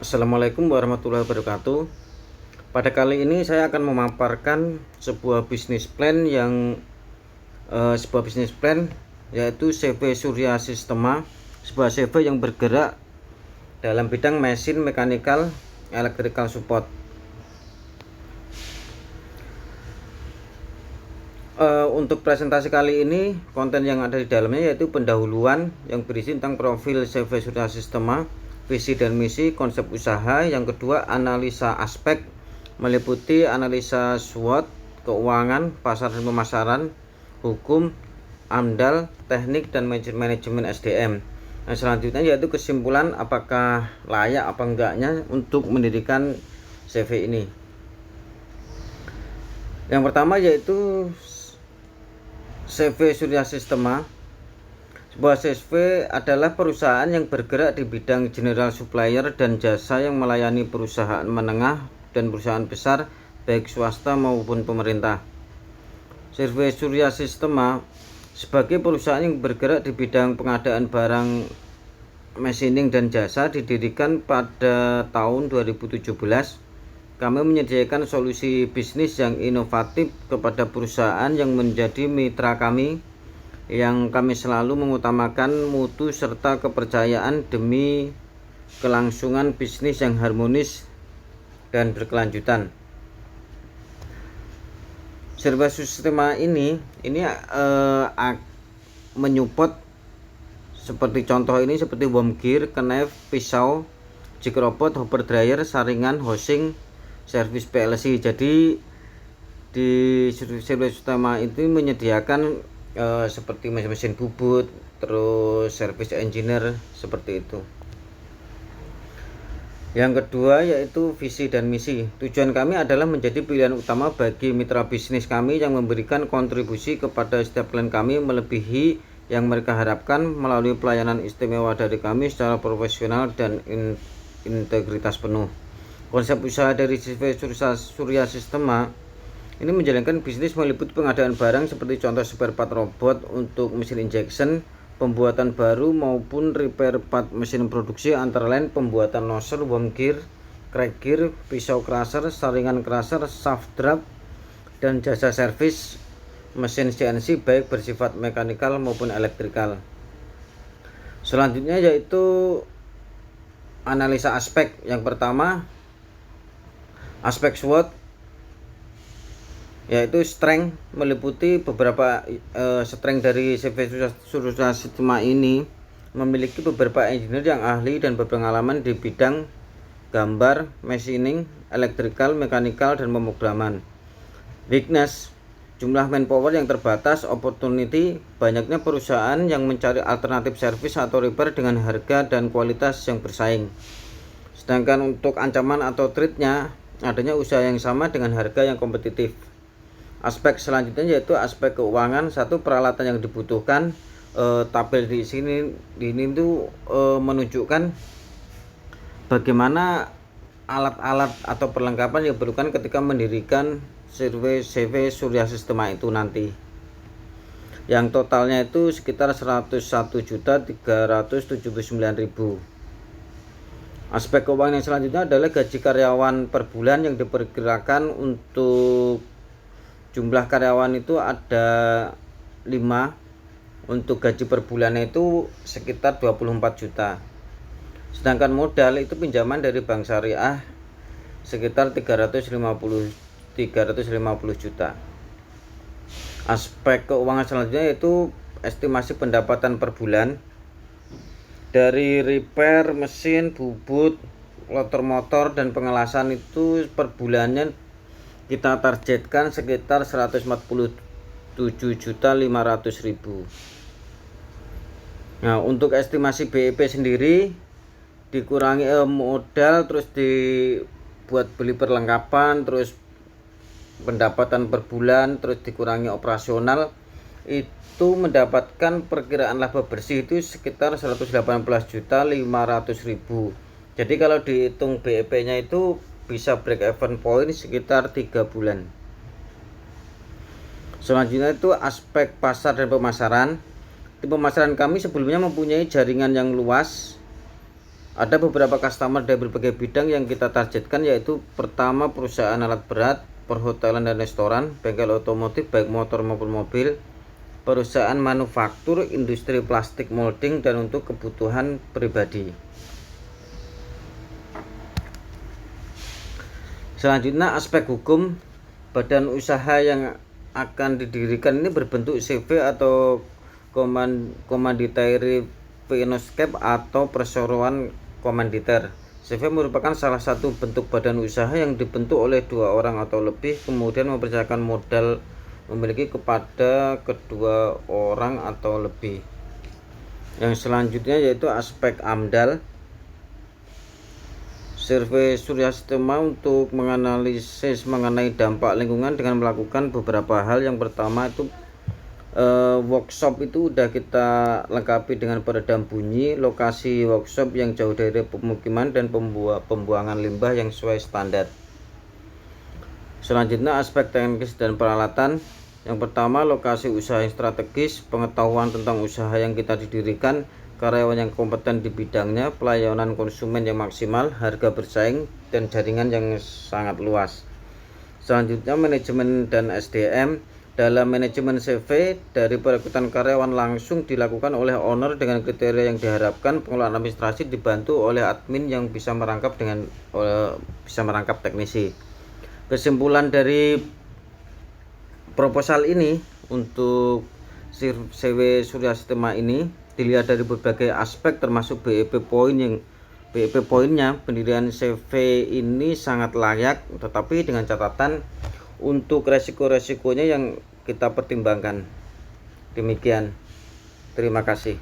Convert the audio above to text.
Assalamualaikum warahmatullahi wabarakatuh. Pada kali ini saya akan memaparkan sebuah bisnis plan yaitu CV Surya Sistema, sebuah CV yang bergerak dalam bidang mesin mechanical electrical support. Untuk presentasi kali ini, konten yang ada di dalamnya yaitu pendahuluan yang berisi tentang profil CV Surya Sistema, visi dan misi, konsep usaha. Yang kedua, analisa aspek meliputi analisa SWOT, keuangan, pasar dan pemasaran, hukum, AMDAL, teknik dan manajemen SDM. Nah, selanjutnya yaitu kesimpulan apakah layak apa enggaknya untuk mendirikan CV ini. Yang pertama yaitu CV Surya Sistema. Sebuah CV adalah perusahaan yang bergerak di bidang general supplier dan jasa yang melayani perusahaan menengah dan perusahaan besar baik swasta maupun pemerintah. CV Surya Sistema sebagai perusahaan yang bergerak di bidang pengadaan barang machining dan jasa didirikan pada tahun 2017. Kami menyediakan solusi bisnis yang inovatif kepada perusahaan yang menjadi mitra kami, yang kami selalu mengutamakan mutu serta kepercayaan demi kelangsungan bisnis yang harmonis dan berkelanjutan. CV Sistema ini menyupport seperti contoh ini seperti worm gear, knife, pisau, jig robot, hopper dryer, saringan, housing, servis PLC. Jadi di CV Sistema itu menyediakan seperti mesin bubut, terus servis engineer seperti itu. Yang kedua yaitu visi dan misi. Tujuan kami adalah menjadi pilihan utama bagi mitra bisnis kami yang memberikan kontribusi kepada setiap klien kami melebihi yang mereka harapkan melalui pelayanan istimewa dari kami secara profesional dan integritas penuh. Konsep usaha dari CV Surya Sistema ini menjalankan bisnis meliputi pengadaan barang seperti contoh spare part robot untuk mesin injection, pembuatan baru maupun repair part mesin produksi, antara lain pembuatan nozzle, worm gear, crack gear, pisau crusher, saringan crusher, shaft drop, dan jasa servis mesin CNC baik bersifat mekanikal maupun elektrikal. Selanjutnya yaitu analisa aspek. Yang pertama, aspek SWOT yaitu strength, meliputi beberapa strength dari CV Surya Sistema ini memiliki beberapa engineer yang ahli dan berpengalaman di bidang gambar, machining, electrical, mechanical, dan pemrograman. Weakness, jumlah manpower yang terbatas. Opportunity, banyaknya perusahaan yang mencari alternatif servis atau repair dengan harga dan kualitas yang bersaing. Sedangkan untuk ancaman atau threat-nya, adanya usaha yang sama dengan harga yang kompetitif. Aspek selanjutnya yaitu aspek keuangan. Satu, peralatan yang dibutuhkan. Tabel di sini itu menunjukkan bagaimana alat-alat atau perlengkapan yang diperlukan ketika mendirikan CV Surya Sistema itu nanti. Yang totalnya itu sekitar 101.379.000. Aspek keuangan yang selanjutnya adalah gaji karyawan per bulan yang diperkirakan untuk jumlah karyawan itu ada 5. Untuk gaji per bulannya itu sekitar 24 juta. Sedangkan modal itu pinjaman dari bank syariah sekitar 350 juta. Aspek keuangan selanjutnya yaitu estimasi pendapatan per bulan dari repair mesin, bubut, lotor motor, dan pengelasan itu per bulannya kita targetkan sekitar 147.500.000. Nah, untuk estimasi BEP sendiri dikurangi modal, terus dibuat beli perlengkapan, terus pendapatan per bulan, terus dikurangi operasional, itu mendapatkan perkiraan laba bersih itu sekitar 118.500.000. Jadi kalau dihitung BEP-nya itu bisa break even point sekitar 3 bulan. Selanjutnya itu aspek pasar dan pemasaran. Tim pemasaran kami sebelumnya mempunyai jaringan yang luas Ada beberapa customer dari berbagai bidang yang kita targetkan, yaitu pertama perusahaan alat berat, perhotelan dan restoran, bengkel otomotif baik motor maupun mobil, perusahaan manufaktur, industri plastik molding, dan untuk kebutuhan pribadi. Selanjutnya aspek hukum. Badan usaha yang akan didirikan ini berbentuk CV atau komanditeri Pinoscape atau perseroan komanditer. CV merupakan salah satu bentuk badan usaha yang dibentuk oleh 2 orang atau lebih, kemudian mempercayakan modal memiliki kepada kedua orang atau lebih. Yang selanjutnya yaitu aspek AMDAL. Survei Surya Sistema untuk menganalisis mengenai dampak lingkungan dengan melakukan beberapa hal. Yang pertama itu workshop itu udah kita lengkapi dengan peredam bunyi, lokasi workshop yang jauh dari pemukiman, dan pembuangan limbah yang sesuai standar. Selanjutnya aspek teknis dan peralatan. Yang pertama lokasi usaha yang strategis, pengetahuan tentang usaha yang kita didirikan, karyawan yang kompeten di bidangnya, pelayanan konsumen yang maksimal, harga bersaing, dan jaringan yang sangat luas. Selanjutnya manajemen dan SDM. Dalam manajemen CV, dari perekrutan karyawan langsung dilakukan oleh owner dengan kriteria yang diharapkan. Pengelolaan administrasi dibantu oleh admin yang bisa merangkap teknisi. Kesimpulan dari proposal ini untuk CV Surya Sistema ini dilihat dari berbagai aspek, termasuk BEP poinnya. Pendirian CV ini sangat layak, tetapi dengan catatan untuk resiko-resikonya yang kita pertimbangkan. Demikian, terima kasih.